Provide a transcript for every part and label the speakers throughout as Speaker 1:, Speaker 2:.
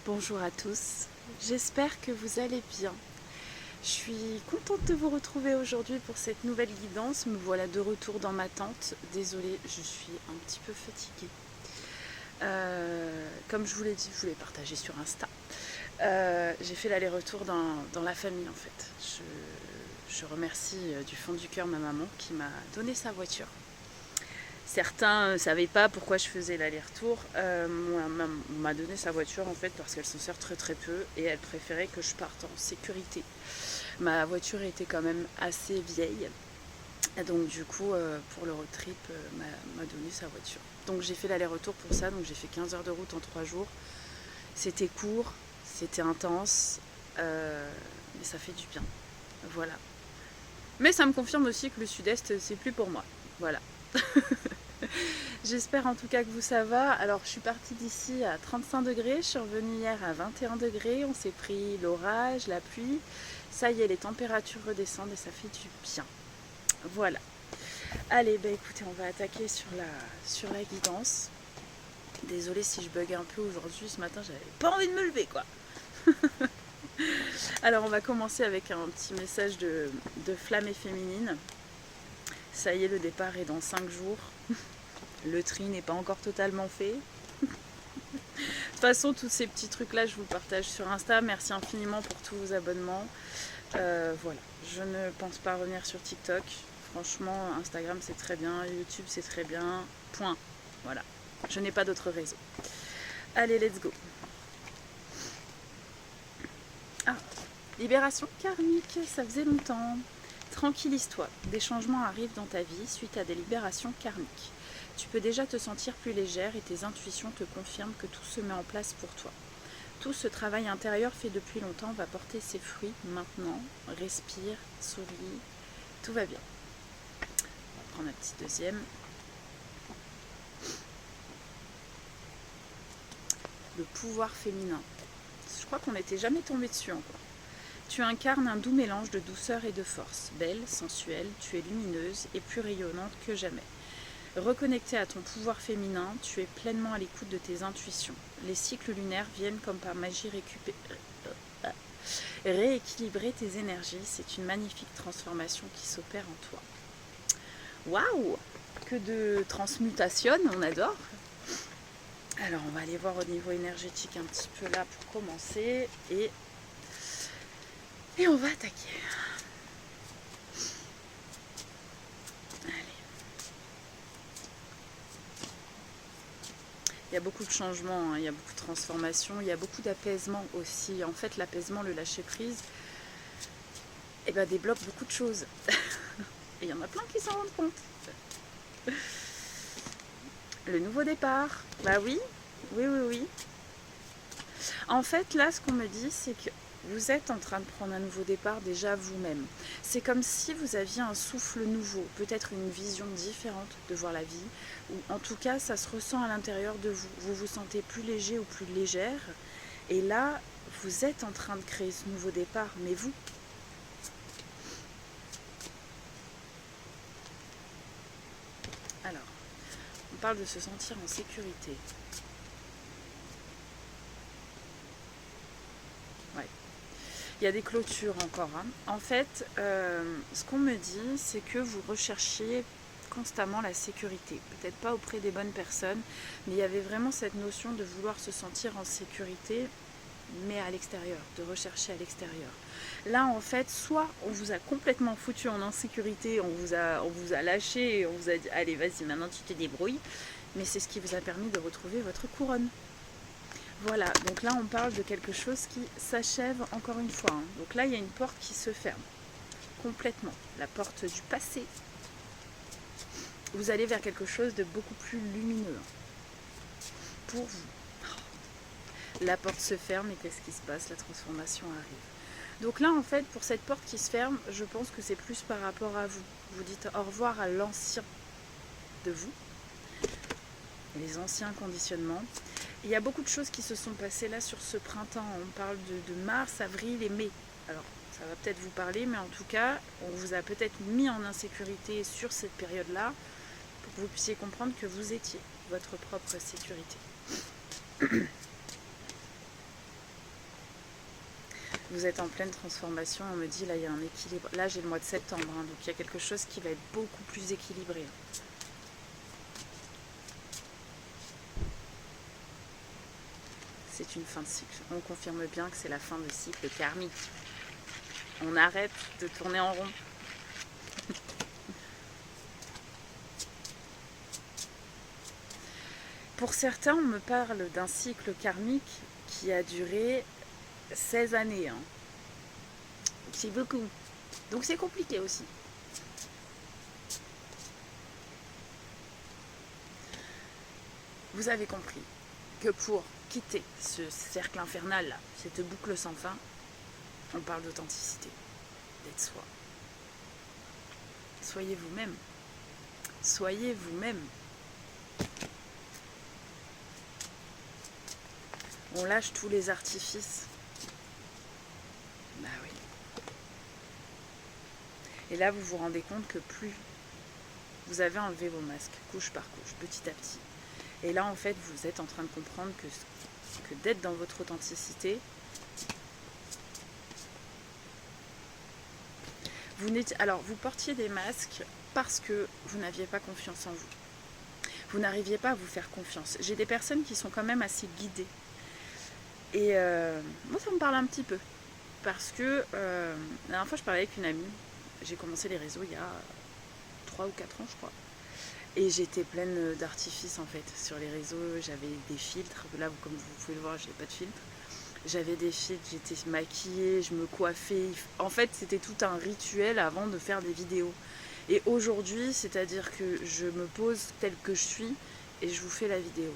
Speaker 1: Bonjour à tous, j'espère que vous allez bien. Je suis contente de vous retrouver aujourd'hui pour cette nouvelle guidance. Me voilà de retour dans ma tente. Désolée, je suis un petit peu fatiguée. Comme je vous l'ai dit, je voulais partager sur Insta. J'ai fait l'aller-retour dans la famille en fait. Je remercie du fond du cœur ma maman qui m'a donné sa voiture. Certains ne savaient pas pourquoi je faisais l'aller-retour. M'a donné sa voiture en fait parce qu'elle s'en sert très très peu et elle préférait que je parte en sécurité. Ma voiture était quand même assez vieille. Et donc du coup pour le road trip m'a donné sa voiture. Donc j'ai fait l'aller-retour pour ça, donc j'ai fait 15 heures de route en 3 jours. C'était court, c'était intense, mais ça fait du bien. Voilà. Mais ça me confirme aussi que le sud-est c'est plus pour moi. Voilà. J'espère en tout cas que vous ça va. Alors je suis partie d'ici à 35 degrés, je suis revenue hier à 21 degrés, on s'est pris l'orage, la pluie. Ça y est, les températures redescendent et ça fait du bien. Voilà. Allez, bah écoutez, on va attaquer sur la guidance. Désolée si je bug un peu aujourd'hui, ce matin j'avais pas envie de me lever quoi. Alors on va commencer avec un petit message de flamme féminine. Ça y est, le départ est dans 5 jours. Le tri n'est pas encore totalement fait. De toute façon, tous ces petits trucs-là, je vous le partage sur Insta. Merci infiniment pour tous vos abonnements. Voilà, je ne pense pas revenir sur TikTok. Franchement, Instagram, c'est très bien. YouTube, c'est très bien. Point. Voilà. Je n'ai pas d'autre réseau. Allez, let's go. Ah, libération karmique, ça faisait longtemps. Tranquillise-toi, des changements arrivent dans ta vie suite à des libérations karmiques. Tu peux déjà te sentir plus légère et tes intuitions te confirment que tout se met en place pour toi. Tout ce travail intérieur fait depuis longtemps va porter ses fruits maintenant. Respire, souris, tout va bien. On va prendre un petit deuxième. Le pouvoir féminin. Je crois qu'on n'était jamais tombé dessus encore. Tu incarnes un doux mélange de douceur et de force. Belle, sensuelle, tu es lumineuse et plus rayonnante que jamais. Reconnecté à ton pouvoir féminin, tu es pleinement à l'écoute de tes intuitions. Les cycles lunaires viennent comme par magie rééquilibrer tes énergies. C'est une magnifique transformation qui s'opère en toi. Waouh! Que de transmutation, on adore! Alors on va aller voir au niveau énergétique un petit peu là pour commencer et on va attaquer. Il y a beaucoup de changements, il y a beaucoup de transformations, il y a beaucoup d'apaisement aussi. En fait, l'apaisement, le lâcher-prise, débloque beaucoup de choses. Et il y en a plein qui s'en rendent compte. Le nouveau départ, bah oui. En fait, là, ce qu'on me dit, c'est que vous êtes en train de prendre un nouveau départ déjà vous-même. C'est comme si vous aviez un souffle nouveau, peut-être une vision différente de voir la vie, ou en tout cas, ça se ressent à l'intérieur de vous. Vous vous sentez plus léger ou plus légère, et là, vous êtes en train de créer ce nouveau départ, mais vous. Alors, on parle de se sentir en sécurité. Il y a des clôtures encore. En fait, ce qu'on me dit, c'est que vous recherchiez constamment la sécurité. Peut-être pas auprès des bonnes personnes, mais il y avait vraiment cette notion de vouloir se sentir en sécurité, mais à l'extérieur, de rechercher à l'extérieur. Là, en fait, soit on vous a complètement foutu en insécurité, on vous a lâché, et on vous a dit, allez, vas-y, maintenant tu te débrouilles, mais c'est ce qui vous a permis de retrouver votre couronne. Voilà, donc là on parle de quelque chose qui s'achève encore une fois. Donc là il y a une porte qui se ferme complètement, la porte du passé. Vous allez vers quelque chose de beaucoup plus lumineux pour vous. La porte se ferme et qu'est-ce qui se passe? La transformation arrive. Donc là en fait pour cette porte qui se ferme, je pense que c'est plus par rapport à vous. Vous dites au revoir à l'ancien de vous, les anciens conditionnements. Il y a beaucoup de choses qui se sont passées là sur ce printemps. On parle de mars, avril et mai. Alors, ça va peut-être vous parler, mais en tout cas, on vous a peut-être mis en insécurité sur cette période-là pour que vous puissiez comprendre que vous étiez votre propre sécurité. Vous êtes en pleine transformation, on me dit là il y a un équilibre. Là j'ai le mois de septembre, hein, donc il y a quelque chose qui va être beaucoup plus équilibré. C'est une fin de cycle. On confirme bien que c'est la fin de cycle karmique. On arrête de tourner en rond. Pour certains, on me parle d'un cycle karmique qui a duré 16 années. Hein. C'est beaucoup. Donc c'est compliqué aussi. Vous avez compris que pour quitter ce cercle infernal, là, cette boucle sans fin, on parle d'authenticité, d'être soi. Soyez vous-même. Soyez vous-même. On lâche tous les artifices. Bah oui. Et là, vous vous rendez compte que plus vous avez enlevé vos masques, couche par couche, petit à petit. Et là, en fait, vous êtes en train de comprendre que d'être dans votre authenticité, vous portiez des masques parce que vous n'aviez pas confiance en vous. Vous n'arriviez pas à vous faire confiance. J'ai des personnes qui sont quand même assez guidées. Et moi, ça me parle un petit peu. Parce que la dernière fois, je parlais avec une amie. J'ai commencé les réseaux il y a 3 ou 4 ans, je crois. Et j'étais pleine d'artifices, en fait. Sur les réseaux, j'avais des filtres. Là, comme vous pouvez le voir, j'ai pas de filtre. J'avais des filtres, j'étais maquillée, je me coiffais. En fait, c'était tout un rituel avant de faire des vidéos. Et aujourd'hui, c'est-à-dire que je me pose telle que je suis et je vous fais la vidéo.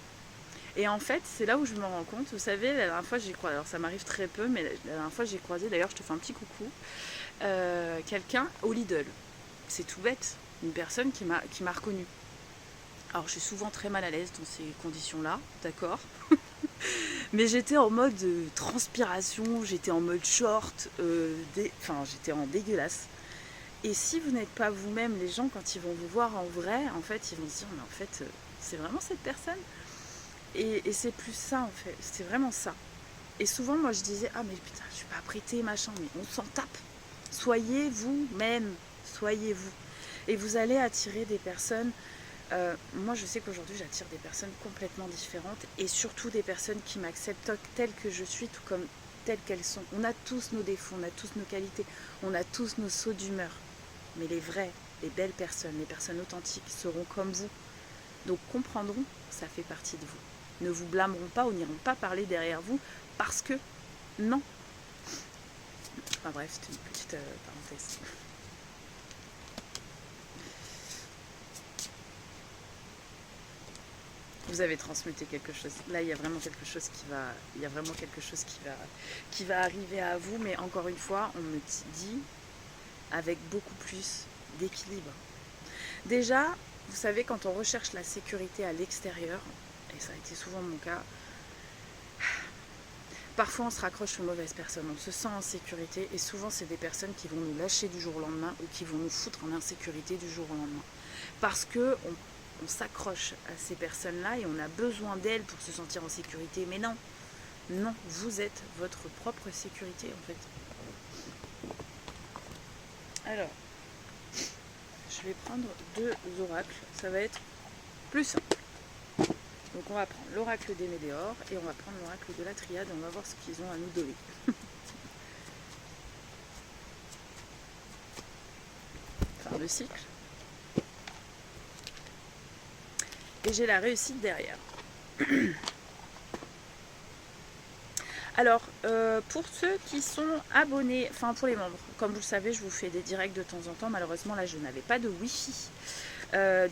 Speaker 1: Et en fait, c'est là où je me rends compte. Vous savez, la dernière fois, j'ai croisé, alors ça m'arrive très peu, mais la dernière fois, j'ai croisé, d'ailleurs, je te fais un petit coucou, quelqu'un au Lidl. C'est tout bête, une personne qui m'a reconnue. Alors, je suis souvent très mal à l'aise dans ces conditions-là, d'accord. Mais j'étais en mode transpiration, j'étais en mode short, j'étais en dégueulasse. Et si vous n'êtes pas vous-même, les gens, quand ils vont vous voir en vrai, en fait, ils vont se dire, mais en fait, c'est vraiment cette personne. Et c'est plus ça, en fait, c'est vraiment ça. Et souvent, moi, je disais, ah, mais putain, je suis pas prêtée, machin, mais on s'en tape. Soyez vous-même, soyez vous. Et vous allez attirer des personnes. Moi, je sais qu'aujourd'hui, j'attire des personnes complètement différentes et surtout des personnes qui m'acceptent telle que je suis, tout comme telles qu'elles sont. On a tous nos défauts, on a tous nos qualités, on a tous nos sauts d'humeur. Mais les vraies, les belles personnes, les personnes authentiques seront comme vous. Donc comprendront, ça fait partie de vous. Ne vous blâmeront pas ou n'iront pas parler derrière vous parce que non. Enfin bref, c'est une petite parenthèse. Vous avez transmuté quelque chose. Là, il y a vraiment quelque chose qui va arriver à vous. Mais encore une fois, on me dit avec beaucoup plus d'équilibre. Déjà, vous savez, quand on recherche la sécurité à l'extérieur, et ça a été souvent mon cas, parfois on se raccroche aux mauvaises personnes, on se sent en sécurité et souvent c'est des personnes qui vont nous lâcher du jour au lendemain ou qui vont nous foutre en insécurité du jour au lendemain. Parce que on s'accroche à ces personnes-là et on a besoin d'elles pour se sentir en sécurité. Mais non, non, vous êtes votre propre sécurité en fait. Alors, je vais prendre 2 oracles, ça va être plus simple. Donc on va prendre l'oracle des Médéors et on va prendre l'oracle de la Triade et on va voir ce qu'ils ont à nous donner. Enfin, le cycle. Et j'ai la réussite derrière. Alors, pour ceux qui sont abonnés, enfin pour les membres, comme vous le savez, je vous fais des directs de temps en temps. Malheureusement, là, je n'avais pas de Wi-Fi.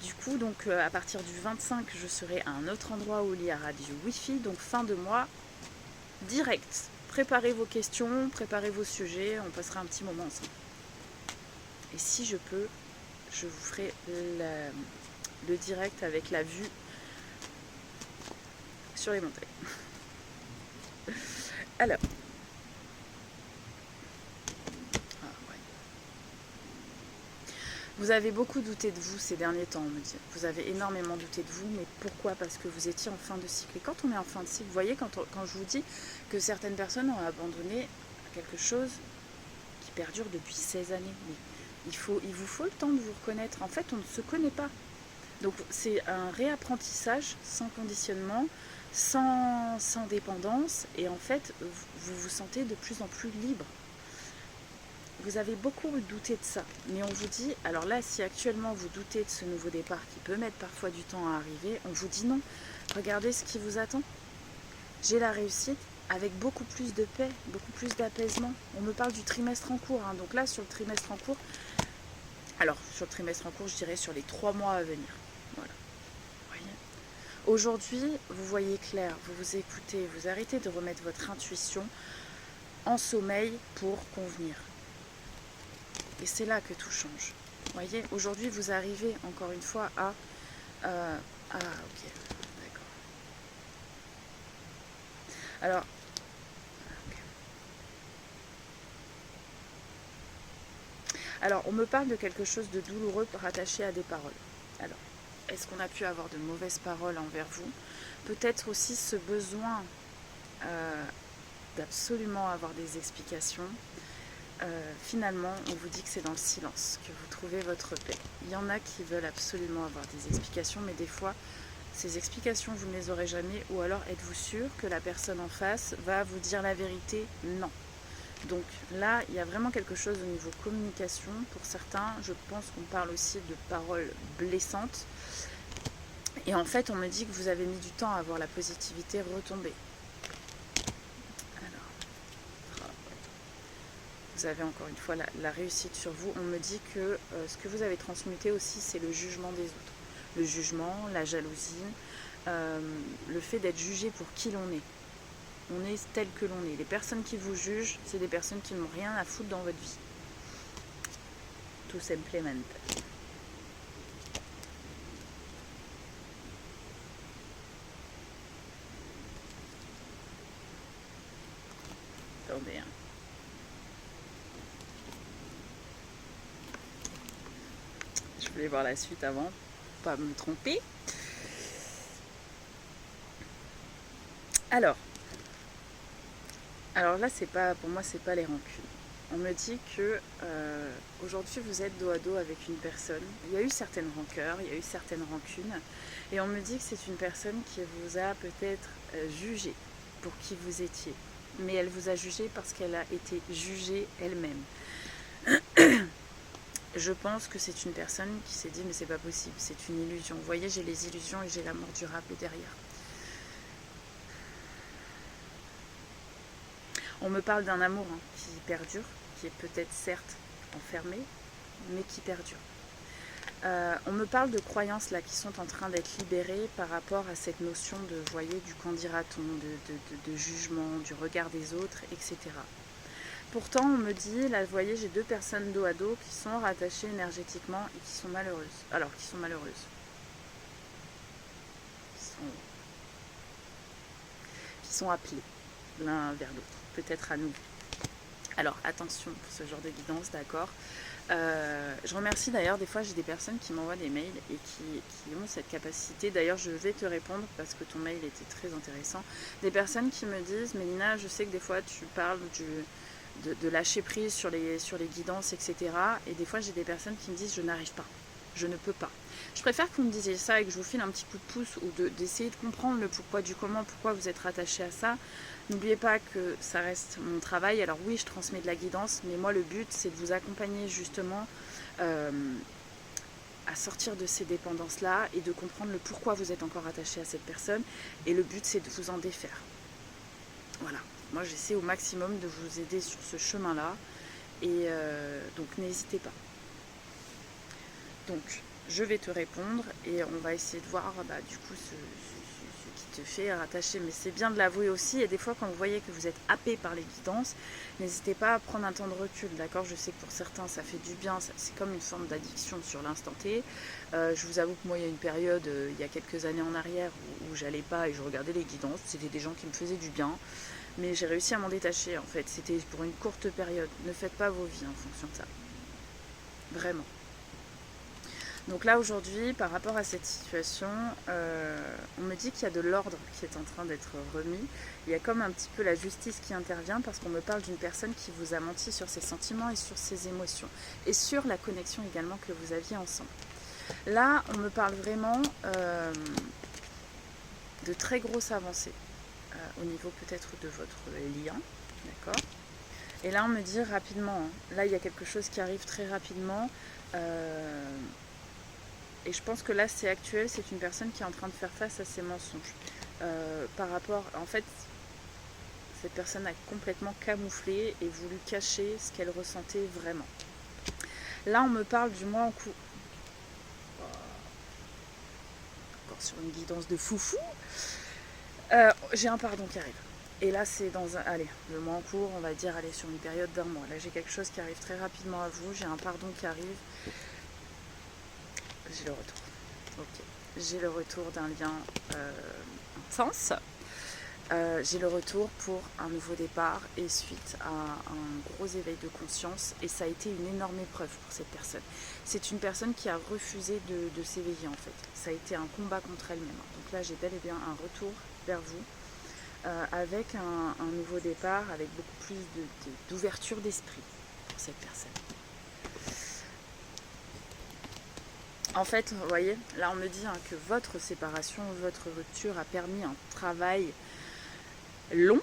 Speaker 1: Du coup, donc à partir du 25, je serai à un autre endroit où il y aura du Wi-Fi. Donc fin de mois, direct. Préparez vos questions, préparez vos sujets, on passera un petit moment ensemble. Et si je peux, je vous ferai le direct avec la vue sur les montagnes. Alors, vous avez beaucoup douté de vous ces derniers temps, on me dit. Vous avez énormément douté de vous, mais pourquoi? Parce que vous étiez en fin de cycle. Et quand on est en fin de cycle, vous voyez, quand je vous dis que certaines personnes ont abandonné, quelque chose qui perdure depuis 16 années. Mais il vous faut le temps de vous reconnaître. En fait, on ne se connaît pas. Donc c'est un réapprentissage sans conditionnement, sans dépendance, et en fait, vous vous sentez de plus en plus libre. Vous avez beaucoup douté de ça, mais on vous dit, alors là, si actuellement vous doutez de ce nouveau départ qui peut mettre parfois du temps à arriver, on vous dit non, regardez ce qui vous attend. J'ai la réussite avec beaucoup plus de paix, beaucoup plus d'apaisement. On me parle du trimestre en cours, hein. Donc là, sur le trimestre en cours, alors sur le trimestre en cours, je dirais sur les 3 mois à venir. Voilà. Voyez. Aujourd'hui, vous voyez clair, vous vous écoutez, vous arrêtez de remettre votre intuition en sommeil pour convenir. Et c'est là que tout change. Vous voyez, aujourd'hui, vous arrivez encore une fois à... ok, d'accord. Alors... okay. Alors, on me parle de quelque chose de douloureux rattaché à des paroles. Alors, est-ce qu'on a pu avoir de mauvaises paroles envers vous? Peut-être aussi ce besoin d'absolument avoir des explications. Finalement, on vous dit que c'est dans le silence que vous trouvez votre paix. Il y en a qui veulent absolument avoir des explications, mais des fois, ces explications, vous ne les aurez jamais, ou alors êtes-vous sûr que la personne en face va vous dire la vérité? Non. Donc là, il y a vraiment quelque chose au niveau communication. Pour certains, je pense qu'on parle aussi de paroles blessantes. Et en fait, on me dit que vous avez mis du temps à voir la positivité retomber. Vous avez encore une fois la réussite sur vous. On me dit que ce que vous avez transmuté aussi, c'est le jugement des autres. Le jugement, la jalousie, le fait d'être jugé pour qui l'on est. On est tel que l'on est. Les personnes qui vous jugent, c'est des personnes qui n'ont rien à foutre dans votre vie. Tout simplement. Attendez, hein. Je voulais voir la suite avant, pour pas me tromper. Alors là, c'est pas, pour moi, c'est pas les rancunes. On me dit que aujourd'hui, vous êtes dos à dos avec une personne. Il y a eu certaines rancœurs, il y a eu certaines rancunes. Et on me dit que c'est une personne qui vous a peut-être jugé pour qui vous étiez. Mais elle vous a jugé parce qu'elle a été jugée elle-même. Je pense que c'est une personne qui s'est dit mais c'est pas possible, c'est une illusion. Vous voyez, j'ai les illusions et j'ai l'amour durable derrière. On me parle d'un amour qui perdure, qui est peut-être certes enfermé, mais qui perdure. On me parle de croyances là qui sont en train d'être libérées par rapport à cette notion de, vous voyez, du qu'en dira-t-on, de jugement, du regard des autres, etc. Pourtant, on me dit, là, vous voyez, j'ai 2 personnes dos à dos qui sont rattachées énergétiquement et qui sont malheureuses. Alors, qui sont malheureuses. Qui sont appelées l'un vers l'autre, peut-être à nous. Alors, attention pour ce genre de guidance, d'accord. Je remercie d'ailleurs, des fois, j'ai des personnes qui m'envoient des mails et qui ont cette capacité. D'ailleurs, je vais te répondre parce que ton mail était très intéressant. Des personnes qui me disent, Mélina, je sais que des fois, tu parles de lâcher prise sur les guidances, etc. Et des fois, j'ai des personnes qui me disent je n'arrive pas, je ne peux pas. Je préfère que vous me disiez ça et que je vous file un petit coup de pouce ou d'essayer de comprendre le pourquoi du comment, pourquoi vous êtes rattaché à ça. N'oubliez pas que ça reste mon travail. Alors oui, je transmets de la guidance, mais moi, le but, c'est de vous accompagner justement à sortir de ces dépendances-là et de comprendre le pourquoi vous êtes encore attaché à cette personne. Et le but, c'est de vous en défaire. Voilà. Moi, j'essaie au maximum de vous aider sur ce chemin-là. Et donc, n'hésitez pas. Donc, je vais te répondre et on va essayer de voir du coup ce qui te fait rattacher. Mais c'est bien de l'avouer aussi. Et des fois, quand vous voyez que vous êtes happé par les guidances, n'hésitez pas à prendre un temps de recul. D'accord ? Je sais que pour certains, ça fait du bien. C'est comme une forme d'addiction sur l'instant T. Je vous avoue que moi, il y a une période, il y a quelques années en arrière, où j'allais pas et je regardais les guidances. C'était des gens qui me faisaient du bien. Mais j'ai réussi à m'en détacher, en fait. C'était pour une courte période. Ne faites pas vos vies en fonction de ça. Vraiment. Donc là aujourd'hui, par rapport à cette situation, on me dit qu'il y a de l'ordre qui est en train d'être remis. Il y a comme un petit peu la justice qui intervient parce qu'on me parle d'une personne qui vous a menti sur ses sentiments et sur ses émotions. Et sur la connexion également que vous aviez ensemble. Là, on me parle vraiment de très grosses avancées au niveau peut-être de votre lien. D'accord ? Et là, on me dit rapidement, hein, là, il y a quelque chose qui arrive très rapidement. Et je pense que là, c'est actuel, c'est une personne qui est en train de faire face à ses mensonges. Par rapport, en fait, cette personne a complètement camouflé et voulu cacher ce qu'elle ressentait vraiment. Là, on me parle du mois en cours. Encore sur une guidance de foufou. J'ai un pardon qui arrive. Et là, c'est dans un... Allez, le mois en cours, on va dire, allez, sur une période d'1 mois. Là, j'ai quelque chose qui arrive très rapidement à vous. J'ai un pardon qui arrive. J'ai le retour. Ok. J'ai le retour d'un lien intense. J'ai le retour pour un nouveau départ et suite à un gros éveil de conscience. Et ça a été une énorme épreuve pour cette personne. C'est une personne qui a refusé de s'éveiller en fait. Ça a été un combat contre elle-même. Donc là, j'ai bel et bien un retour vers vous avec un nouveau départ, avec beaucoup plus d'ouverture d'esprit pour cette personne. En fait, vous voyez, là on me dit que votre séparation, votre rupture a permis un travail long,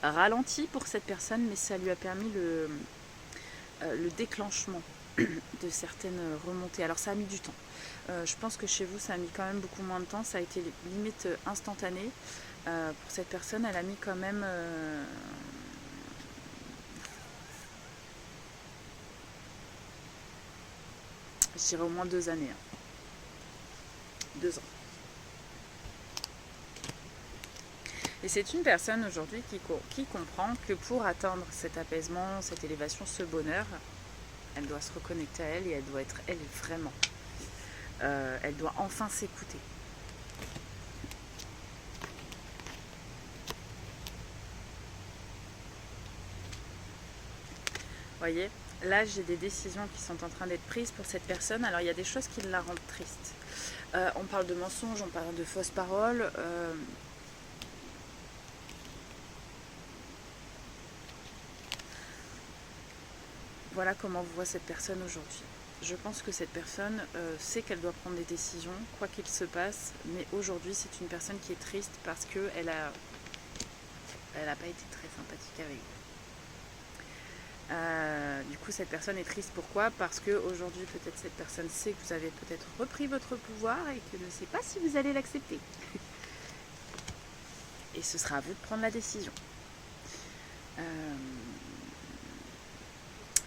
Speaker 1: ralenti pour cette personne, mais ça lui a permis le déclenchement de certaines remontées. Alors ça a mis du temps. Je pense que chez vous, ça a mis quand même beaucoup moins de temps. Ça a été limite instantané. Pour cette personne, elle a mis quand même... je dirais au moins 2 années. 2 ans. Et c'est une personne aujourd'hui qui comprend que pour atteindre cet apaisement, cette élévation, ce bonheur, elle doit se reconnecter à elle et elle doit être elle vraiment. Elle doit enfin s'écouter. Vous voyez, là j'ai des décisions qui sont en train d'être prises pour cette personne. Alors il y a des choses qui la rendent triste. On parle de mensonges, on parle de fausses paroles. Voilà comment vous voit cette personne aujourd'hui. Je pense que cette personne sait qu'elle doit prendre des décisions, quoi qu'il se passe, mais aujourd'hui c'est une personne qui est triste parce qu'elle n'a pas été très sympathique avec vous. Du coup cette personne est triste, pourquoi? Parce qu'aujourd'hui peut-être cette personne sait que vous avez peut-être repris votre pouvoir et que ne sait pas si vous allez l'accepter. Et ce sera à vous de prendre la décision.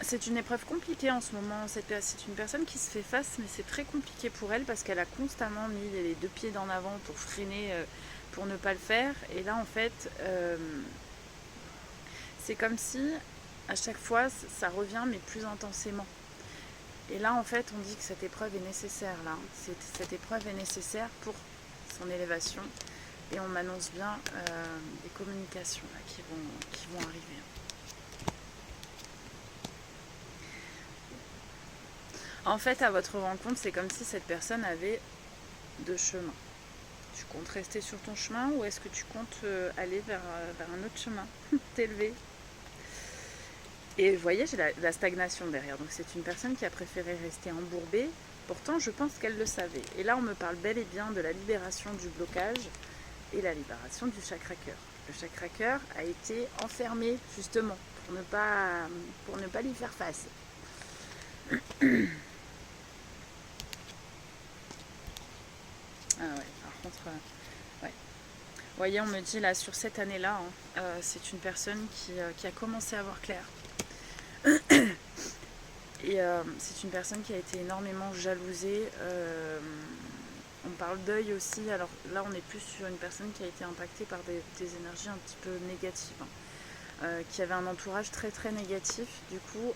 Speaker 1: C'est une épreuve compliquée en ce moment. C'est une personne qui se fait face, mais c'est très compliqué pour elle parce qu'elle a constamment mis les 2 pieds en avant pour freiner, pour ne pas le faire. Et là, en fait, c'est comme si à chaque fois, ça revient, mais plus intensément. Et là, en fait, on dit que cette épreuve est nécessaire. Là, cette épreuve est nécessaire pour son élévation. Et on m'annonce bien des communications là, qui vont arriver. En fait, à votre rencontre, c'est comme si cette personne avait 2 chemins. Tu comptes rester sur ton chemin ou est-ce que tu comptes aller vers un autre chemin, t'élever? Et vous voyez, j'ai la stagnation derrière. Donc c'est une personne qui a préféré rester embourbée. Pourtant, je pense qu'elle le savait. Et là, on me parle bel et bien de la libération du blocage et la libération du chakra cœur. Le chakra cœur a été enfermé justement pour ne pas lui faire face. Ah ouais, par contre, ouais. Vous voyez, on me dit là, sur cette année-là, c'est une personne qui a commencé à voir clair. Et c'est une personne qui a été énormément jalousée. On parle d'œil aussi. Alors là, on est plus sur une personne qui a été impactée par des énergies un petit peu négatives. Qui avait un entourage très très négatif. Du coup,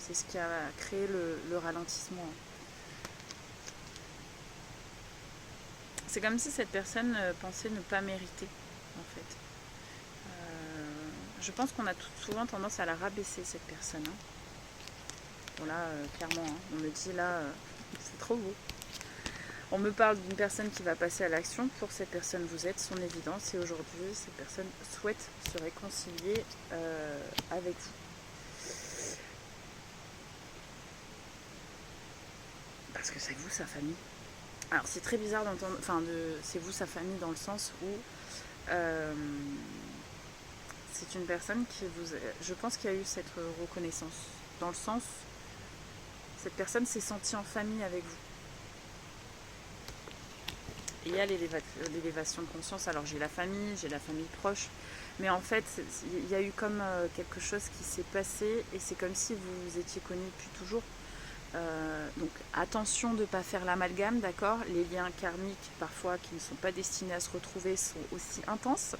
Speaker 1: c'est ce qui a créé le ralentissement. C'est comme si cette personne pensait ne pas mériter, en fait. Je pense qu'on a souvent tendance à la rabaisser, cette personne. Bon là, clairement, hein, on me dit là, c'est trop beau. On me parle d'une personne qui va passer à l'action. Pour cette personne, vous êtes son évidence. Et aujourd'hui, cette personne souhaite se réconcilier avec vous. Parce que c'est vous, sa famille. Alors, c'est très bizarre d'entendre... Enfin, c'est vous, sa famille, dans le sens où... c'est une personne qui vous... Je pense qu'il y a eu cette reconnaissance. Dans le sens... Cette personne s'est sentie en famille avec vous. Et il y a l'élévation de conscience. Alors j'ai la famille proche, mais en fait il y a eu comme quelque chose qui s'est passé et c'est comme si vous vous étiez connus depuis toujours. Donc attention de ne pas faire l'amalgame, d'accord? Les liens karmiques parfois qui ne sont pas destinés à se retrouver sont aussi intenses.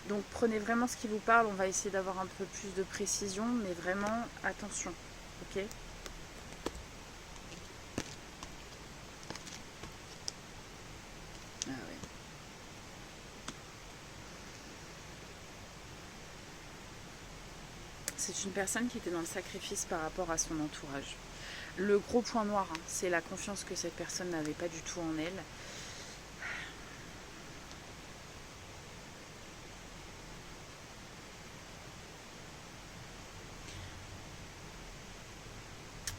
Speaker 1: Donc prenez vraiment ce qui vous parle, on va essayer d'avoir un peu plus de précision, mais vraiment attention, ok? Ah ouais. C'est une personne qui était dans le sacrifice par rapport à son entourage. Le gros point noir, hein, c'est la confiance que cette personne n'avait pas du tout en elle.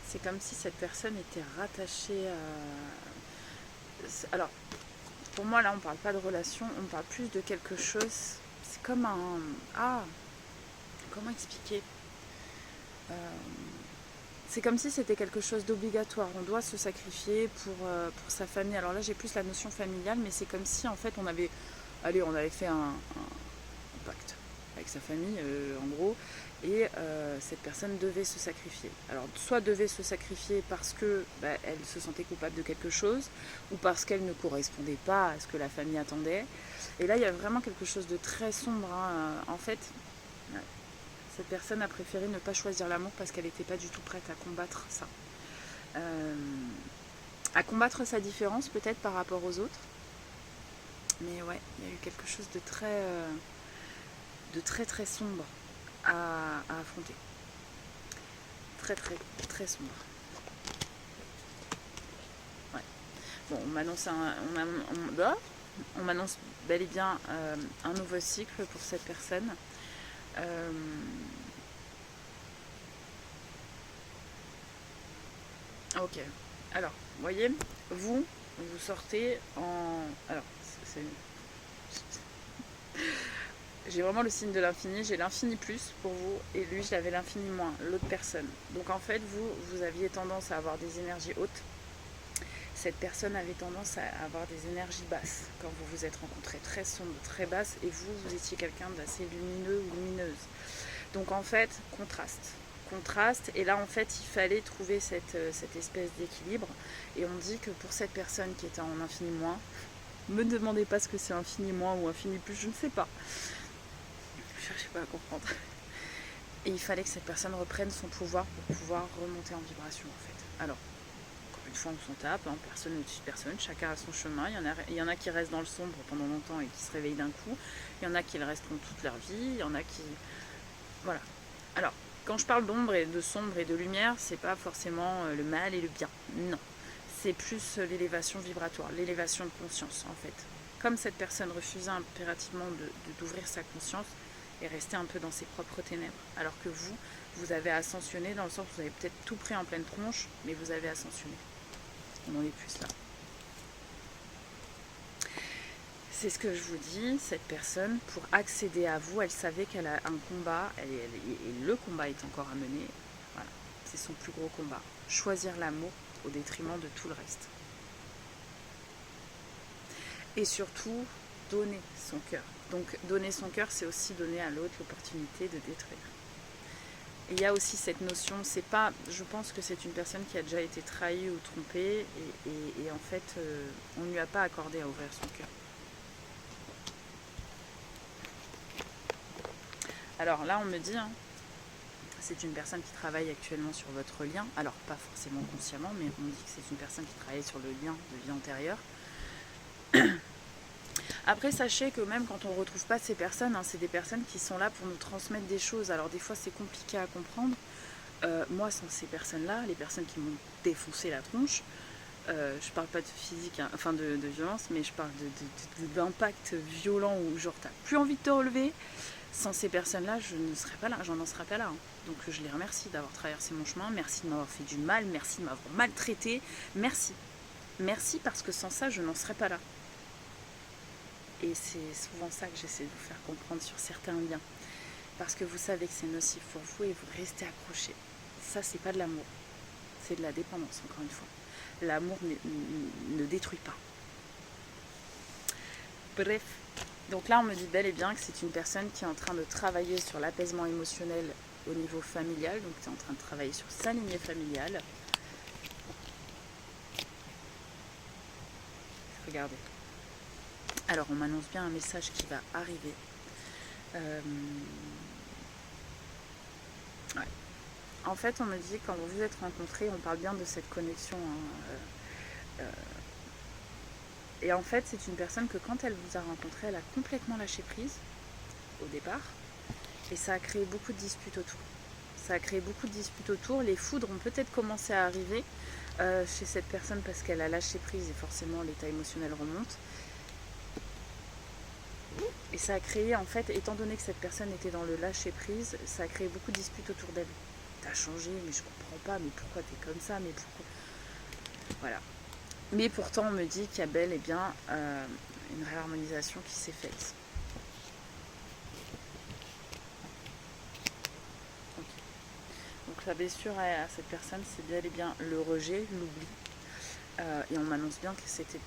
Speaker 1: C'est comme si cette personne était rattachée à... Alors, pour moi, là, on ne parle pas de relation, on parle plus de quelque chose. C'est comme un... Ah, comment expliquer c'est comme si c'était quelque chose d'obligatoire. On doit se sacrifier pour sa famille. Alors là, j'ai plus la notion familiale, mais c'est comme si, en fait, on avait fait un pacte avec sa famille, en gros, et cette personne devait se sacrifier. Alors, soit devait se sacrifier parce que elle se sentait coupable de quelque chose, ou parce qu'elle ne correspondait pas à ce que la famille attendait. Et là, il y a vraiment quelque chose de très sombre, hein. En fait, cette personne a préféré ne pas choisir l'amour parce qu'elle n'était pas du tout prête à combattre ça. À combattre sa différence peut-être par rapport aux autres. Mais ouais, il y a eu quelque chose de très très sombre à affronter. Très très très sombre. Ouais. Bon, on m'annonce on m'annonce bel et bien un nouveau cycle pour cette personne. Ok. Alors, vous voyez, vous sortez en... Alors, j'ai vraiment le signe de l'infini, j'ai l'infini plus pour vous, et lui, j'avais l'infini moins, l'autre personne. Donc en fait, vous aviez tendance à avoir des énergies hautes. Cette personne avait tendance à avoir des énergies basses quand vous vous êtes rencontrés, très sombres, très basses, et vous étiez quelqu'un d'assez lumineux ou lumineuse. Donc en fait, contraste, et là en fait il fallait trouver cette espèce d'équilibre, et on dit que pour cette personne qui était en infini moins, me demandez pas ce que c'est infini moins ou infini plus, je ne sais pas, je cherchez pas à comprendre, et il fallait que cette personne reprenne son pouvoir pour pouvoir remonter en vibration en fait. Alors une fois on s'en tape, hein, personne au-dessus de personne, chacun a son chemin, il y en a qui restent dans le sombre pendant longtemps et qui se réveillent d'un coup, il y en a qui le resteront toute leur vie, il y en a qui... Voilà. Alors, quand je parle d'ombre et de sombre et de lumière, c'est pas forcément le mal et le bien, non. C'est plus l'élévation vibratoire, l'élévation de conscience en fait. Comme cette personne refusait impérativement d'ouvrir sa conscience et rester un peu dans ses propres ténèbres, alors que vous avez ascensionné dans le sens où vous avez peut-être tout pris en pleine tronche, mais vous avez ascensionné. On en est plus là. C'est ce que je vous dis, cette personne, pour accéder à vous, elle savait qu'elle a un combat, et le combat est encore à mener. Voilà, c'est son plus gros combat. Choisir l'amour au détriment de tout le reste. Et surtout, donner son cœur. Donc donner son cœur, c'est aussi donner à l'autre l'opportunité de détruire. Et il y a aussi cette notion, c'est pas, je pense que c'est une personne qui a déjà été trahie ou trompée, et en fait, on ne lui a pas accordé à ouvrir son cœur. Alors là, on me dit, hein, c'est une personne qui travaille actuellement sur votre lien. Alors, pas forcément consciemment, mais on dit que c'est une personne qui travaille sur le lien de vie antérieure. Après, sachez que même quand on ne retrouve pas ces personnes, hein, c'est des personnes qui sont là pour nous transmettre des choses. Alors, des fois, c'est compliqué à comprendre. Moi, sans ces personnes-là, les personnes qui m'ont défoncé la tronche, je parle pas de physique, hein, enfin de violence, mais je parle d'impact violent où genre t'as plus envie de te relever. Sans ces personnes-là, je ne serais pas là, j'en serais pas là. Hein. Donc je les remercie d'avoir traversé mon chemin, merci de m'avoir fait du mal, merci de m'avoir maltraité, merci. Merci parce que sans ça, je n'en serais pas là. Et c'est souvent ça que j'essaie de vous faire comprendre sur certains liens. Parce que vous savez que c'est nocif pour vous et vous restez accroché. Ça, c'est pas de l'amour. C'est de la dépendance, encore une fois. L'amour ne détruit pas. Bref. Donc là, on me dit bel et bien que c'est une personne qui est en train de travailler sur l'apaisement émotionnel au niveau familial. Donc tu es en train de travailler sur sa lignée familiale. Regardez. Alors, on m'annonce bien un message qui va arriver. Ouais. En fait, on me dit, quand vous vous êtes rencontrés, on parle bien de cette connexion. Hein, et en fait, c'est une personne que quand elle vous a rencontré, elle a complètement lâché prise au départ. Et ça a créé beaucoup de disputes autour. Ça a créé beaucoup de disputes autour. Les foudres ont peut-être commencé à arriver chez cette personne parce qu'elle a lâché prise et forcément l'état émotionnel remonte. Et ça a créé, en fait, étant donné que cette personne était dans le lâcher prise, ça a créé beaucoup de disputes autour d'elle. T'as changé, mais je comprends pas, mais pourquoi t'es comme ça, mais pourquoi... Voilà. Mais pourtant, on me dit qu'il y a bel et bien une réharmonisation qui s'est faite. Okay. Donc la blessure à cette personne, c'est bel et bien le rejet, l'oubli. Et on m'annonce bien que c'était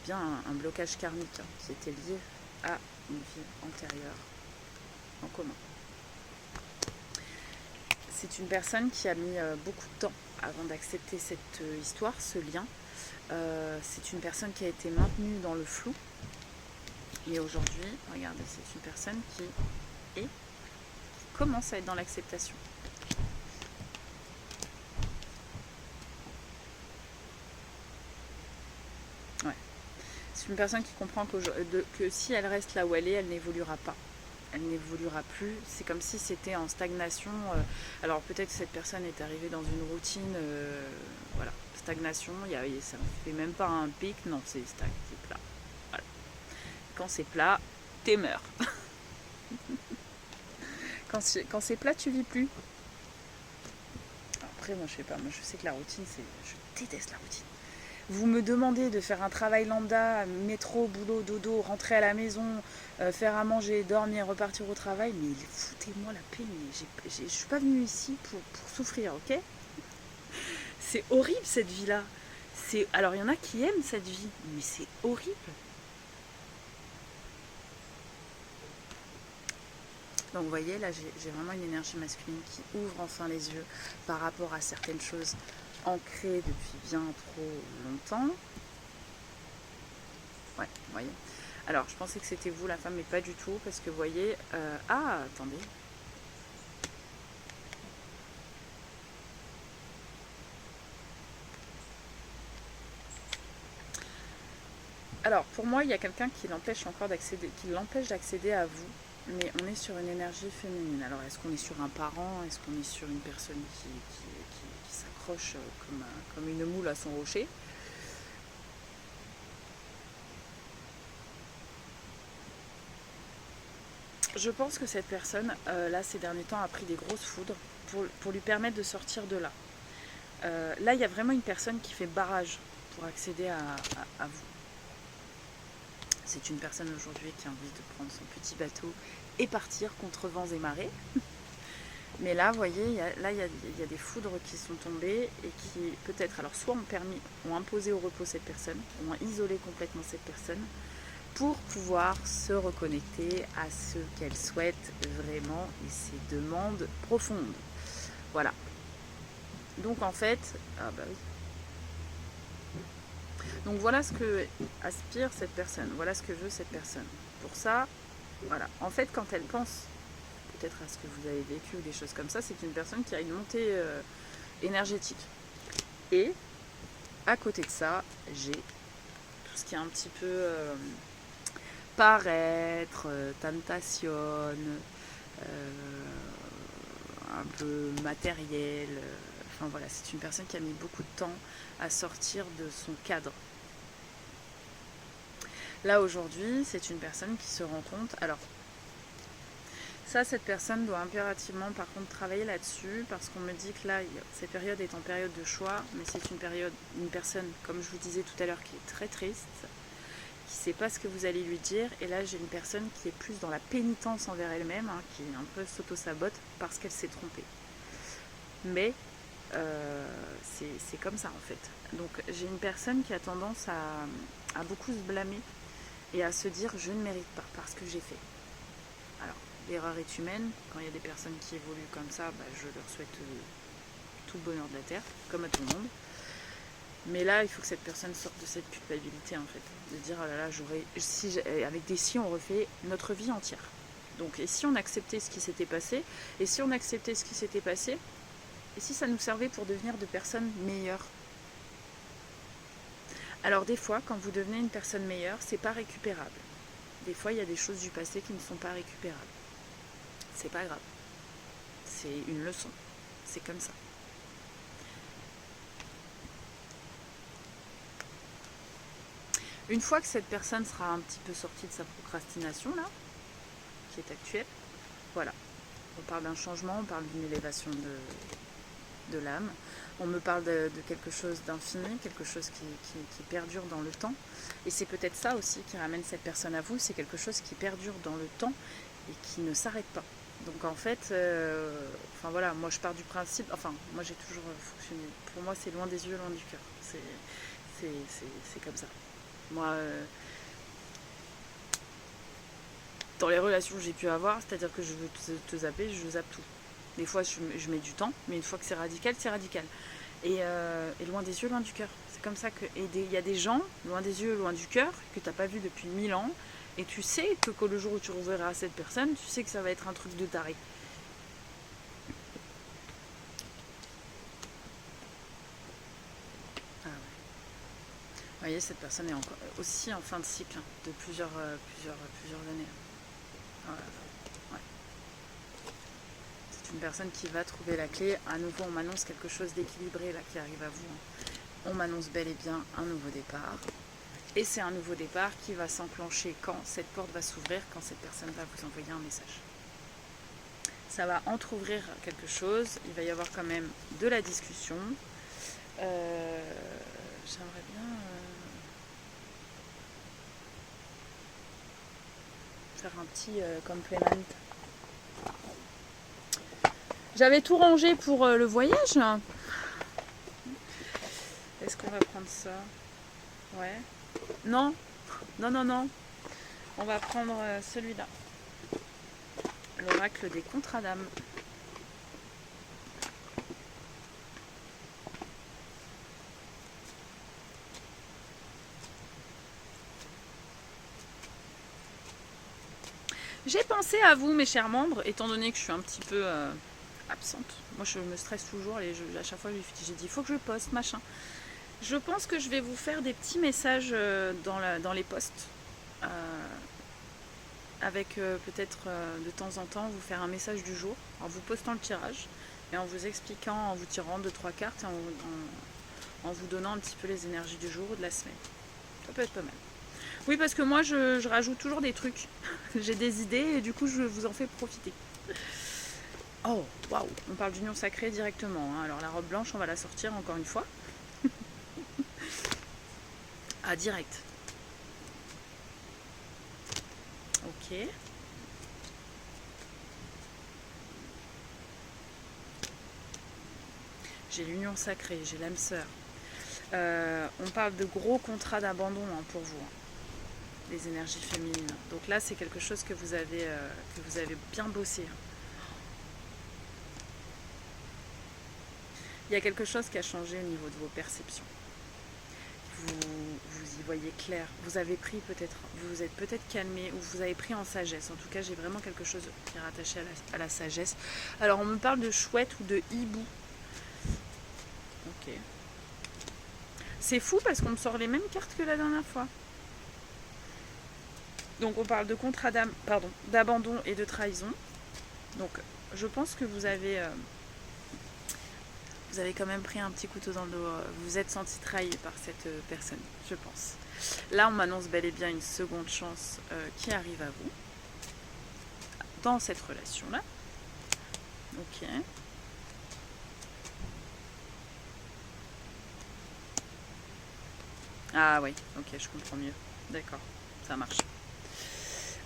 Speaker 1: bien un blocage karmique hein, qui était lié à une vie antérieure en commun. C'est une personne qui a mis beaucoup de temps avant d'accepter cette histoire, ce lien. C'est une personne qui a été maintenue dans le flou. Et aujourd'hui, regardez, c'est une personne qui commence à être dans l'acceptation. Ouais. C'est une personne qui comprend que si elle reste là où elle n'évoluera pas. Elle n'évoluera plus. C'est comme si c'était en stagnation. Alors peut-être que cette personne est arrivée dans une routine, voilà, stagnation. Ça ne fait même pas un pic, non, c'est plat. Voilà. Quand c'est plat, t'es meurs. Quand c'est plat, tu vis plus. Après, moi, je sais pas. Moi, je sais que la routine, je déteste la routine. Vous me demandez de faire un travail lambda, métro, boulot, dodo, rentrer à la maison, faire à manger, dormir, repartir au travail, mais foutez-moi la paix, mais je suis pas venue ici pour souffrir, ok? C'est horrible cette vie-là. Alors il y en a qui aiment cette vie, mais c'est horrible. Donc vous voyez, là j'ai vraiment une énergie masculine qui ouvre enfin les yeux par rapport à certaines choses ancrées depuis bien trop longtemps. Ouais, vous voyez. Alors, je pensais que c'était vous la femme, mais pas du tout, parce que vous voyez... Ah, attendez. Alors, pour moi, il y a quelqu'un qui l'empêche d'accéder à vous, mais on est sur une énergie féminine. Alors, est-ce qu'on est sur un parent? Est-ce qu'on est sur une personne qui s'accroche comme une moule à son rocher? Je pense que cette personne, là, ces derniers temps, a pris des grosses foudres pour lui permettre de sortir de là. Là, il y a vraiment une personne qui fait barrage pour accéder à vous. C'est une personne aujourd'hui qui a envie de prendre son petit bateau et partir contre vents et marées. Mais là, vous voyez, il y a des foudres qui sont tombées et qui, peut-être, alors soit ont imposé au repos cette personne, ont isolé complètement cette personne, pour pouvoir se reconnecter à ce qu'elle souhaite vraiment et ses demandes profondes. Voilà. Donc en fait, ah bah oui. Donc voilà ce que aspire cette personne, voilà ce que veut cette personne. Pour ça, voilà. En fait, quand elle pense peut-être à ce que vous avez vécu ou des choses comme ça, c'est une personne qui a une montée énergétique. Et à côté de ça, j'ai tout ce qui est un petit peu paraître, tentation, un peu matériel. Enfin voilà, c'est une personne qui a mis beaucoup de temps à sortir de son cadre. Là aujourd'hui, c'est une personne qui se rend compte. Alors, ça, cette personne doit impérativement par contre travailler là-dessus parce qu'on me dit que là, cette période est en période de choix, mais c'est une personne, comme je vous disais tout à l'heure, qui est très triste, qui ne sait pas ce que vous allez lui dire. Et là, j'ai une personne qui est plus dans la pénitence envers elle-même, hein, qui un peu s'auto-sabote parce qu'elle s'est trompée. Mais c'est comme ça en fait. Donc j'ai une personne qui a tendance à beaucoup se blâmer et à se dire je ne mérite pas parce que j'ai fait. Alors l'erreur est humaine, quand il y a des personnes qui évoluent comme ça, je leur souhaite tout le bonheur de la terre, comme à tout le monde. Mais là il faut que cette personne sorte de cette culpabilité en fait, de dire oh là là avec des si on refait notre vie entière. Donc et si on acceptait ce qui s'était passé, et si on acceptait ce qui s'était passé, et si ça nous servait pour devenir de personnes meilleures? Alors des fois, quand vous devenez une personne meilleure, c'est pas récupérable. Des fois, il y a des choses du passé qui ne sont pas récupérables. C'est pas grave. C'est une leçon. C'est comme ça. Une fois que cette personne sera un petit peu sortie de sa procrastination, là, qui est actuelle, voilà. On parle d'un changement, on parle d'une élévation de l'âme. On me parle de quelque chose d'infini, quelque chose qui perdure dans le temps. Et c'est peut-être ça aussi qui ramène cette personne à vous, c'est quelque chose qui perdure dans le temps et qui ne s'arrête pas. Donc en fait, enfin voilà, moi je pars du principe, enfin moi j'ai toujours fonctionné, pour moi c'est loin des yeux, loin du cœur. C'est comme ça. Moi, dans les relations que j'ai pu avoir, c'est-à-dire que je veux te zapper, je zappe tout. Des fois, je mets du temps, mais une fois que c'est radical, c'est radical. Et loin des yeux, loin du cœur. C'est comme ça que... Et il y a des gens, loin des yeux, loin du cœur, que tu n'as pas vu depuis 1000 ans, et tu sais que le jour où tu reverras cette personne, tu sais que ça va être un truc de taré. Ah ouais. Vous voyez, cette personne est encore aussi en fin de cycle, de plusieurs années. Voilà. Une personne qui va trouver la clé. À nouveau, on m'annonce quelque chose d'équilibré là qui arrive à vous. On m'annonce bel et bien un nouveau départ. Et c'est un nouveau départ qui va s'enclencher quand cette porte va s'ouvrir, quand cette personne va vous envoyer un message. Ça va entrouvrir quelque chose. Il va y avoir quand même de la discussion. J'aimerais bien faire un petit complément. J'avais tout rangé pour le voyage. Est-ce qu'on va prendre ça? Ouais. Non. Non. On va prendre celui-là. L'oracle des contrats d'âme. J'ai pensé à vous, mes chers membres, étant donné que je suis un petit peu absente. Moi, je me stresse toujours et à chaque fois, j'ai dit, il faut que je poste, machin. Je pense que je vais vous faire des petits messages dans les posts. Avec peut-être de temps en temps, vous faire un message du jour, en vous postant le tirage et en vous expliquant, en vous tirant 2-3 cartes et en vous donnant un petit peu les énergies du jour ou de la semaine. Ça peut être pas mal. Oui, parce que moi, je rajoute toujours des trucs. J'ai des idées et du coup, je vous en fais profiter. Oh, waouh, on parle d'union sacrée directement. Hein. Alors la robe blanche, on va la sortir encore une fois. Ah, direct. Ok. J'ai l'union sacrée, j'ai l'âme sœur. On parle de gros contrats d'abandon pour vous. Les énergies féminines. Donc là, c'est quelque chose que vous avez bien bossé. Il y a quelque chose qui a changé au niveau de vos perceptions. Vous y voyez clair. Vous avez pris peut-être, vous vous êtes peut-être calmé ou vous avez pris en sagesse. En tout cas, j'ai vraiment quelque chose qui est rattaché à la sagesse. Alors, on me parle de chouette ou de hibou. Ok. C'est fou parce qu'on me sort les mêmes cartes que la dernière fois. Donc, on parle de contrat d'abandon et de trahison. Donc, je pense que vous avez quand même pris un petit couteau dans le dos. Vous vous êtes senti trahi par cette personne, je pense. Là, on m'annonce bel et bien une seconde chance qui arrive à vous dans cette relation-là. Ok. Ah oui, ok, je comprends mieux. D'accord, ça marche.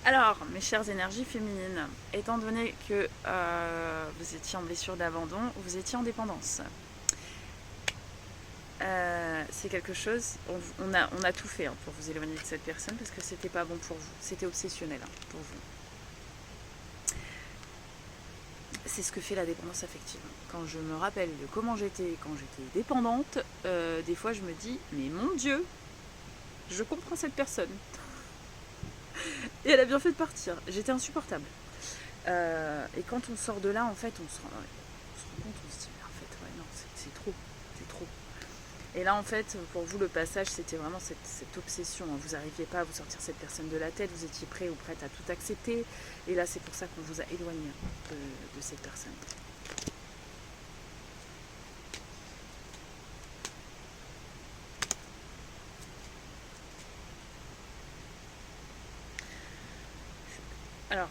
Speaker 1: Alors, mes chères énergies féminines, étant donné que vous étiez en blessure d'abandon, vous étiez en dépendance. C'est quelque chose, on a tout fait pour vous éloigner de cette personne parce que c'était pas bon pour vous, c'était obsessionnel pour vous. C'est ce que fait la dépendance affective. Quand je me rappelle de comment j'étais quand j'étais dépendante, des fois je me dis, mais mon Dieu, je comprends cette personne. Et elle a bien fait de partir, j'étais insupportable. Et quand on sort de là, en fait, on se rend compte, on se dit, mais en fait, ouais, non, c'est trop, c'est trop. Et là, en fait, pour vous, le passage, c'était vraiment cette obsession. Vous n'arriviez pas à vous sortir cette personne de la tête, vous étiez prêt ou prête à tout accepter. Et là, c'est pour ça qu'on vous a éloigné de cette personne. Alors,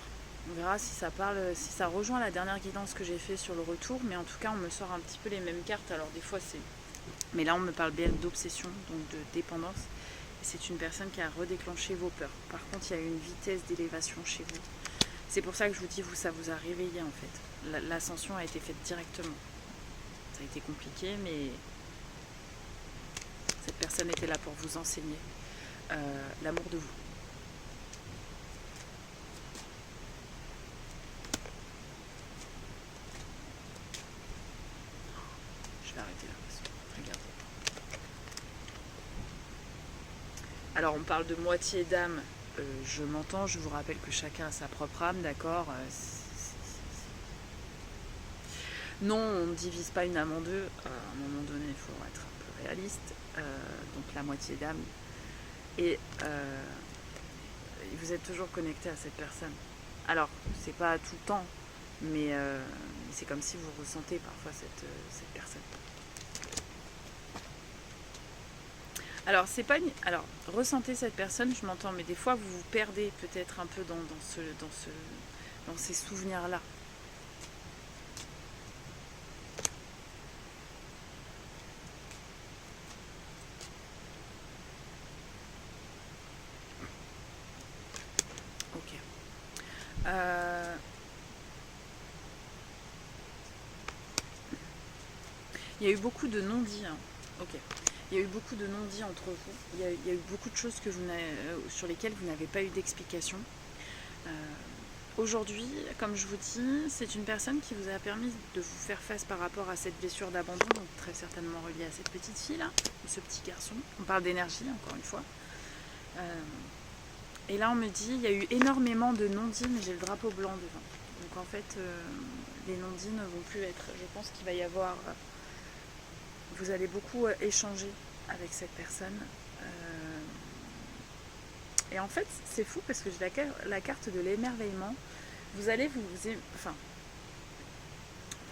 Speaker 1: on verra si ça parle, si ça rejoint la dernière guidance que j'ai fait sur le retour, mais en tout cas, on me sort un petit peu les mêmes cartes. Alors, des fois, c'est... Mais là, on me parle bien d'obsession, donc de dépendance. Et c'est une personne qui a redéclenché vos peurs. Par contre, il y a une vitesse d'élévation chez vous. C'est pour ça que je vous dis, ça vous a réveillé, en fait. L'ascension a été faite directement. Ça a été compliqué, mais cette personne était là pour vous enseigner l'amour de vous. Je vais arrêter là. Regardez. Alors, on parle de moitié d'âme. Je m'entends, je vous rappelle que chacun a sa propre âme, d'accord. Non, on ne divise pas une âme en deux. À un moment donné, il faut être un peu réaliste. Donc la moitié d'âme. Et vous êtes toujours connecté à cette personne. Alors, c'est pas tout le temps, mais c'est comme si vous ressentez parfois cette personne. Alors, c'est pas une... Alors, ressentez cette personne, je m'entends, mais des fois, vous vous perdez peut-être un peu dans ces souvenirs-là. Ok. Il y a eu beaucoup de non-dits. Hein. Ok. Il y a eu beaucoup de non-dits entre vous. Il y a eu beaucoup de choses sur lesquelles vous n'avez pas eu d'explication. Aujourd'hui, comme je vous dis, c'est une personne qui vous a permis de vous faire face par rapport à cette blessure d'abandon, donc très certainement reliée à cette petite fille-là, ou ce petit garçon. On parle d'énergie, encore une fois. Et là, on me dit, il y a eu énormément de non-dits, mais j'ai le drapeau blanc devant. Donc en fait, les non-dits ne vont plus être... Je pense qu'il va y avoir... vous allez beaucoup échanger avec cette personne. Et en fait, c'est fou parce que j'ai la carte de l'émerveillement. Vous allez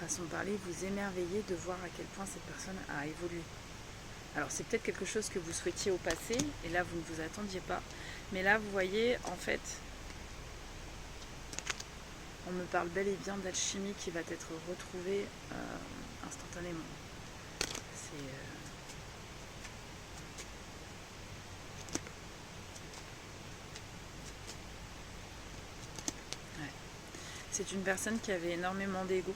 Speaker 1: façon de parler, vous émerveiller de voir à quel point cette personne a évolué. Alors c'est peut-être quelque chose que vous souhaitiez au passé, et là vous ne vous attendiez pas. Mais là vous voyez, en fait, on me parle bel et bien d'alchimie qui va être retrouvée instantanément. C'est... C'est une personne qui avait énormément d'ego.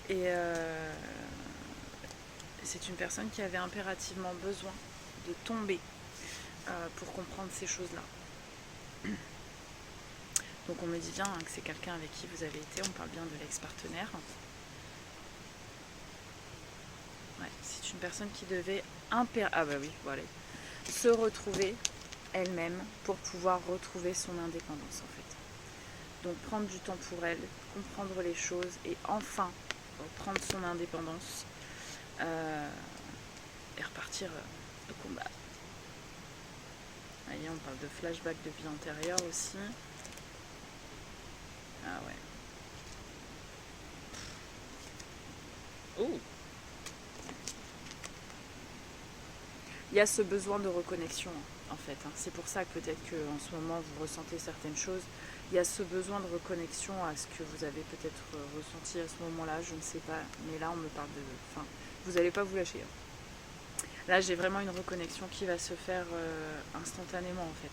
Speaker 1: Et c'est une personne qui avait impérativement besoin de tomber pour comprendre ces choses-là. Donc on me dit bien que c'est quelqu'un avec qui vous avez été, on parle bien de l'ex-partenaire. Ouais, c'est une personne qui devait se retrouver elle-même pour pouvoir retrouver son indépendance en fait. Donc prendre du temps pour elle, comprendre les choses et enfin prendre son indépendance et repartir au combat. Voyez, on parle de flashback de vie antérieure aussi. Ah ouais. Oh. Il y a ce besoin de reconnexion en fait. C'est pour ça que peut-être qu'en ce moment vous ressentez certaines choses. Il y a ce besoin de reconnexion à ce que vous avez peut-être ressenti à ce moment-là, je ne sais pas. Mais là on me parle de... Enfin, vous n'allez pas vous lâcher. Là j'ai vraiment une reconnexion qui va se faire instantanément en fait.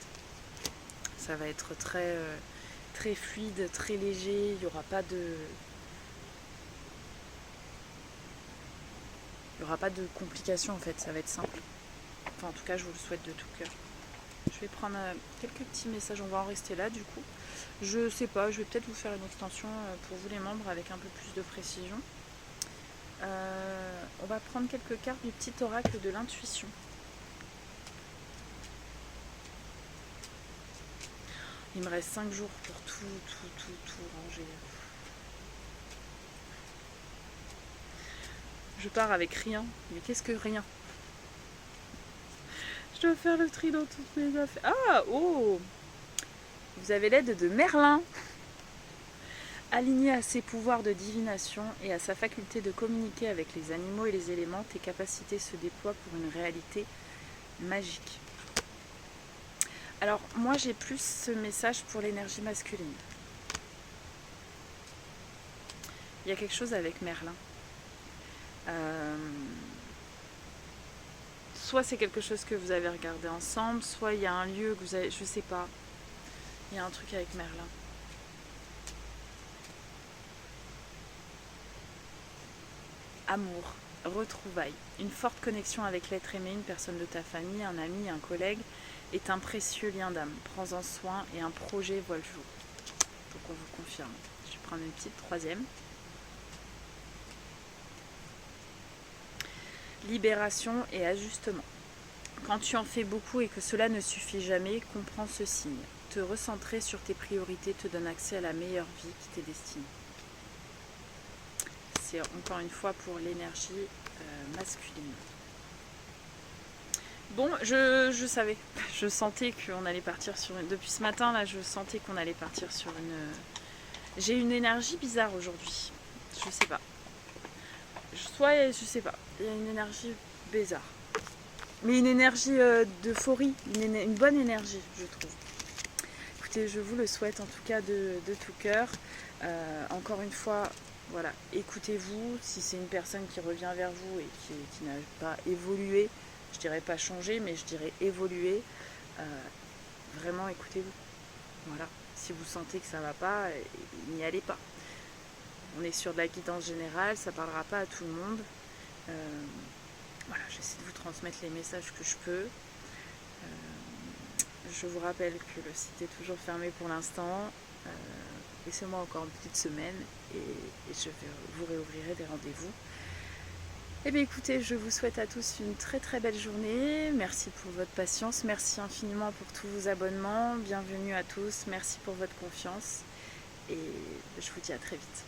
Speaker 1: Ça va être très fluide, très léger, il n'y aura pas de... Il n'y aura pas de complications en fait, ça va être simple. Enfin en tout cas je vous le souhaite de tout cœur. Je vais prendre quelques petits messages, on va en rester là du coup. Je sais pas, je vais peut-être vous faire une extension pour vous les membres avec un peu plus de précision. On va prendre quelques cartes du petit oracle de l'intuition. Il me reste 5 jours pour tout ranger. Je pars avec rien, mais qu'est-ce que rien? Je dois faire le tri dans toutes mes affaires. Ah, oh! Vous avez l'aide de Merlin. Aligné à ses pouvoirs de divination et à sa faculté de communiquer avec les animaux et les éléments, tes capacités se déploient pour une réalité magique. Alors, moi j'ai plus ce message pour l'énergie masculine. Il y a quelque chose avec Merlin. Soit c'est quelque chose que vous avez regardé ensemble, soit il y a un lieu que vous avez... Je sais pas. Il y a un truc avec Merlin. Amour, retrouvailles, une forte connexion avec l'être aimé, une personne de ta famille, un ami, un collègue, est un précieux lien d'âme. Prends-en soin et un projet voit le jour. Donc on vous confirme. Je vais prendre une petite troisième. Libération et ajustement. Quand tu en fais beaucoup et que cela ne suffit jamais, comprends ce signe. Te recentrer sur tes priorités te donne accès à la meilleure vie qui t'est destinée. C'est encore une fois pour l'énergie masculine. Bon, je savais, je sentais qu'on allait partir sur une... Depuis ce matin, là, je sentais qu'on allait partir sur une... J'ai une énergie bizarre aujourd'hui. Je sais pas. Soit, je sais pas, il y a une énergie bizarre. Mais une énergie d'euphorie, une bonne énergie, je trouve. Écoutez, je vous le souhaite en tout cas de tout cœur. Encore une fois, voilà, écoutez-vous. Si c'est une personne qui revient vers vous et qui n'a pas évolué, je dirais pas changé, mais je dirais évolué, vraiment écoutez-vous. Voilà, si vous sentez que ça va pas, n'y allez pas. On est sur de la guidance générale, ça parlera pas à tout le monde. Voilà, j'essaie de vous transmettre les messages que je peux. Je vous rappelle que le site est toujours fermé pour l'instant. Laissez-moi encore une petite semaine et je vous réouvrirai des rendez-vous. Eh bien écoutez, je vous souhaite à tous une très très belle journée. Merci pour votre patience, merci infiniment pour tous vos abonnements. Bienvenue à tous, merci pour votre confiance et je vous dis à très vite.